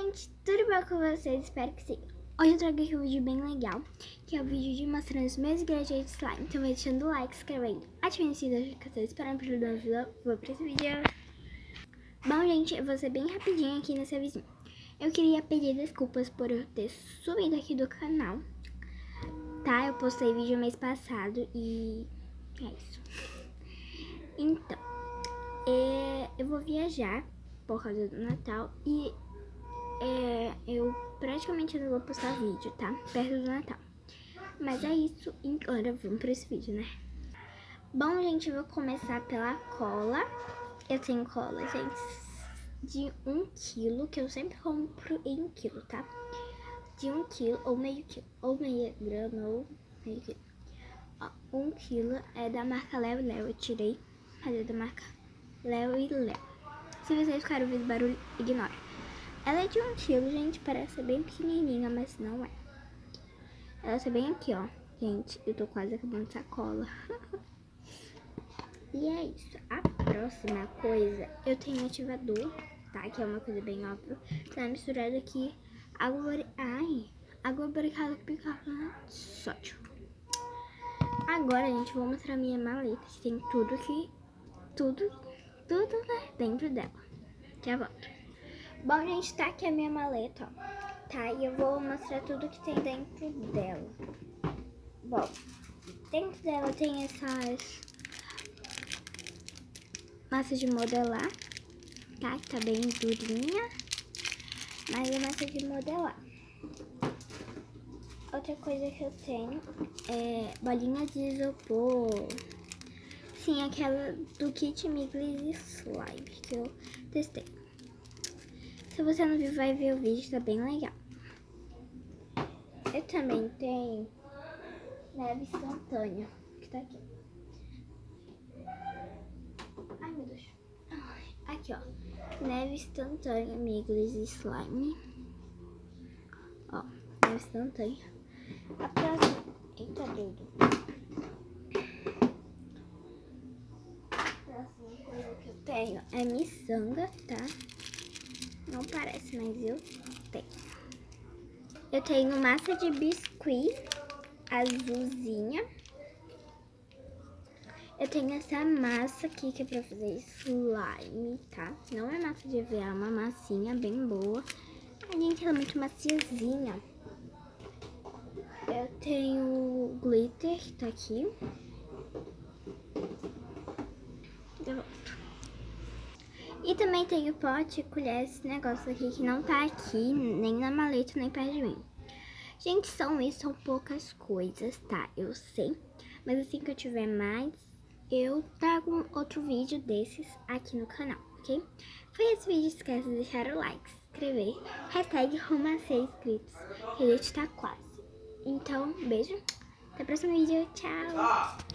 gente, tudo bom com vocês? Espero que sim. Hoje eu trago aqui um vídeo bem legal, que é o vídeo de mostrando os meus ingredientes de slime. Então vai deixando o like, se inscrevendo, ativando o sininho das notificações para não perder o vídeo. Vou pra esse vídeo. Bom, gente, eu vou ser bem rapidinho aqui nesse avisinho. Eu queria pedir desculpas por eu ter sumido aqui do canal, tá? Eu postei vídeo mês passado e é isso. Então, eu vou viajar por causa do Natal e eu praticamente não vou postar vídeo, tá? Perto do Natal. Mas é isso, agora vamos para esse vídeo, né? Bom, gente, eu vou começar pela cola. Eu tenho cola, gente, de 1 quilo, que eu sempre compro em 1 quilo, tá? De 1 quilo ou meio quilo, ou meia grama, ou meio quilo. Ó, 1 quilo é da marca Léo e Léo, eu tirei, mas é da marca Léo e Léo. Se vocês ficarem ouvindo barulho, ignora. Ela é de 1 quilo, gente, parece ser bem pequenininha, mas não é. Ela tá bem aqui, ó. Gente, eu tô quase acabando essa cola. E é isso. A próxima coisa, eu tenho ativador, tá? Que é uma coisa bem óbvia. Tá misturado aqui água boricada com bicarbonato de sódio. Agora, gente, vou mostrar a minha maleta, que tem tudo aqui. Tudo, né? Dentro dela. Já volto. Bom, gente, tá aqui a minha maleta, ó. Tá, e eu vou mostrar tudo que tem dentro dela. Bom, dentro dela tem essas massas de modelar, tá? Que tá bem durinha, mas é massa de modelar. Outra coisa que eu tenho é bolinha de isopor. Sim, aquela do kit Miglis Slime que eu testei. Se você não viu, vai ver o vídeo, tá bem legal. Eu também tenho neve instantânea, que tá aqui. Ai, meu Deus. Aqui, ó. Neve instantânea, Miglis Slime. Ó, neve instantânea. A próxima... Eita, doido. A próxima coisa que eu tenho é miçanga, tá? Não parece, mas eu tenho. Eu tenho massa de biscuit azulzinha. Eu tenho essa massa aqui que é pra fazer slime, tá? Não é massa de EVA, é uma massinha bem boa. A gente, ela é muito maciozinha. Eu tenho glitter, que tá aqui. Eu volto. E também tenho pote, colher, esse negócio aqui que não tá aqui, nem na maleta, nem perto de mim. Gente, são poucas coisas, tá? Eu sei. Mas assim que eu tiver mais, eu trago outro vídeo desses aqui no canal, ok? Foi esse vídeo, esquece de deixar o like, se inscrever, hashtag rumo a 100 inscritos, que a gente tá quase. Então, beijo, até o próximo vídeo, tchau!